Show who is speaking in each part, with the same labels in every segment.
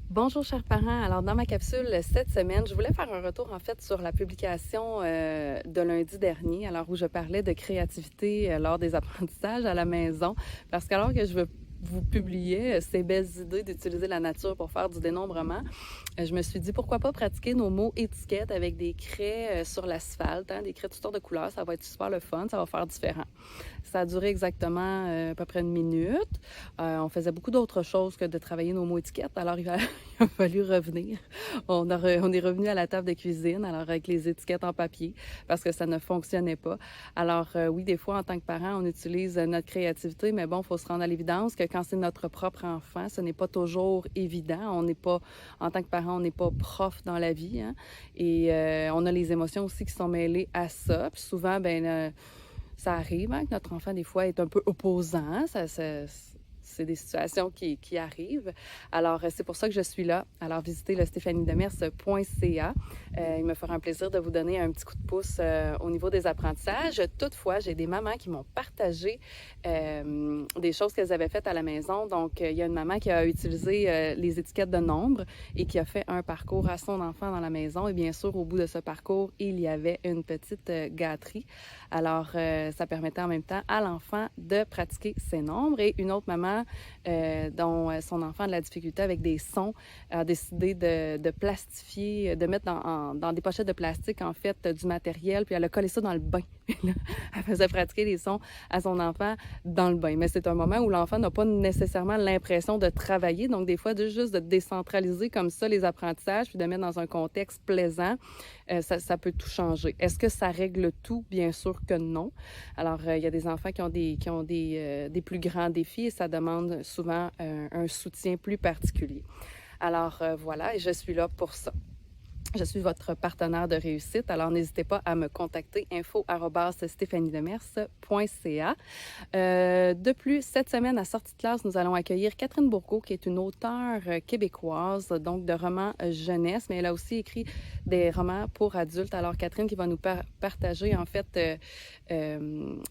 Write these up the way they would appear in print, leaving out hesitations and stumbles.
Speaker 1: Bonjour chers parents. Alors dans ma capsule cette semaine, je voulais faire un retour en fait sur la publication de lundi dernier, alors où je parlais de créativité lors des apprentissages à la maison, parce qu'alors que je veux vous publier ces belles idées d'utiliser la nature pour faire du dénombrement, je me suis dit pourquoi pas pratiquer nos mots étiquettes avec des craies sur l'asphalte, hein, des craies de toutes sortes de couleurs, ça va être super le fun, ça va faire différent. Ça a duré exactement à peu près une minute. On faisait beaucoup d'autres choses que de travailler nos mots étiquettes, alors il a fallu revenir. On est revenu à la table de cuisine, alors avec les étiquettes en papier, parce que ça ne fonctionnait pas. Alors oui, des fois, en tant que parent, on utilise notre créativité, mais bon, il faut se rendre à l'évidence que quand c'est notre propre enfant, ce n'est pas toujours évident. On n'est pas, en tant que parent, on n'est pas prof dans la vie, hein? Et on a les émotions aussi qui sont mêlées à ça. Puis souvent, ça arrive, hein, que notre enfant, des fois, est un peu opposant. C'est des situations qui arrivent. Alors, c'est pour ça que je suis là. Alors, visitez le stéphaniedemers.ca. Il me fera un plaisir de vous donner un petit coup de pouce au niveau des apprentissages. Toutefois, j'ai des mamans qui m'ont partagé des choses qu'elles avaient faites à la maison. Donc, il y a une maman qui a utilisé les étiquettes de nombres et qui a fait un parcours à son enfant dans la maison. Et bien sûr, au bout de ce parcours, il y avait une petite gâterie. Alors, ça permettait en même temps à l'enfant de pratiquer ses nombres. Et une autre maman, dont son enfant a de la difficulté avec des sons, a décidé de plastifier, de mettre dans des pochettes de plastique, en fait, du matériel, puis elle a collé ça dans le bain. Elle faisait pratiquer les sons à son enfant dans le bain. Mais c'est un moment où l'enfant n'a pas nécessairement l'impression de travailler. Donc, des fois, juste de décentraliser comme ça les apprentissages, puis de mettre dans un contexte plaisant, ça peut tout changer. Est-ce que ça règle tout? Bien sûr que non. Alors, il y a des enfants qui ont des plus grands défis et ça demande souvent un soutien plus particulier. Alors, voilà, et je suis là pour ça. Je suis votre partenaire de réussite, alors n'hésitez pas à me contacter info@stéphaniedemers.ca. De plus, cette semaine, à sortie de classe, nous allons accueillir Catherine Bourgault, qui est une auteure québécoise, donc de romans jeunesse, mais elle a aussi écrit des romans pour adultes. Alors, Catherine qui va nous partager, en fait,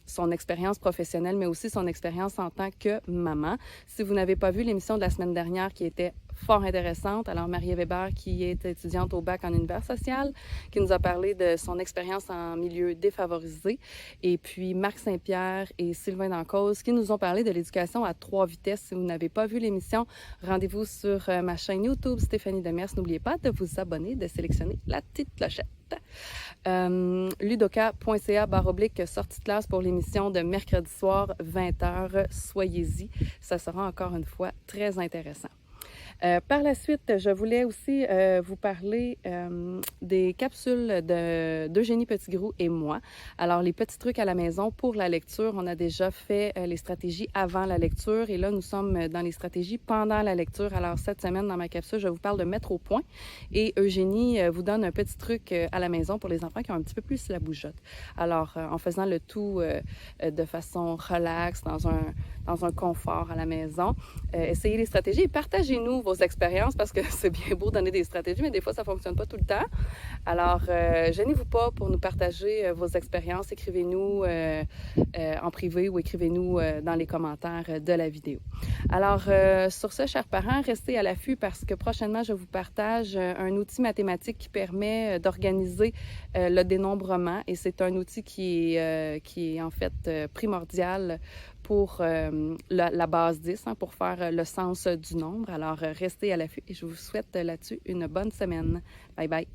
Speaker 1: son expérience professionnelle, mais aussi son expérience en tant que maman. Si vous n'avez pas vu l'émission de la semaine dernière qui était fort intéressante, alors Marie Weber, qui est étudiante au bac en univers social, qui nous a parlé de son expérience en milieu défavorisé, et puis Marc Saint-Pierre et Sylvain Dancause, qui nous ont parlé de l'éducation à 3 vitesses. Si vous n'avez pas vu l'émission, rendez-vous sur ma chaîne YouTube Stéphanie Demers. N'oubliez pas de vous abonner, de sélectionner la petite clochette. Ludoka.ca/sortie de classe pour l'émission de mercredi soir, 20h. Soyez-y. Ça sera encore une fois très intéressant. Par la suite, je voulais aussi vous parler des capsules d'Eugénie Petitgrou et moi. Alors, les petits trucs à la maison pour la lecture, on a déjà fait les stratégies avant la lecture et là, nous sommes dans les stratégies pendant la lecture. Alors, cette semaine, dans ma capsule, je vous parle de mettre au point et Eugénie vous donne un petit truc à la maison pour les enfants qui ont un petit peu plus la bougeotte. Alors, en faisant le tout de façon relaxe, dans un confort à la maison, essayez les stratégies et partagez-nous vos expériences parce que c'est bien beau donner des stratégies, mais des fois, ça ne fonctionne pas tout le temps. Alors, gênez-vous pas pour nous partager vos expériences. Écrivez-nous en privé ou écrivez-nous dans les commentaires de la vidéo. Alors, sur ce, chers parents, restez à l'affût parce que prochainement, je vous partage un outil mathématique qui permet d'organiser le dénombrement et c'est un outil qui est en fait primordial pour la base 10, hein, pour faire le sens du nombre. Alors, restez à l'affût et je vous souhaite là-dessus une bonne semaine. Bye bye.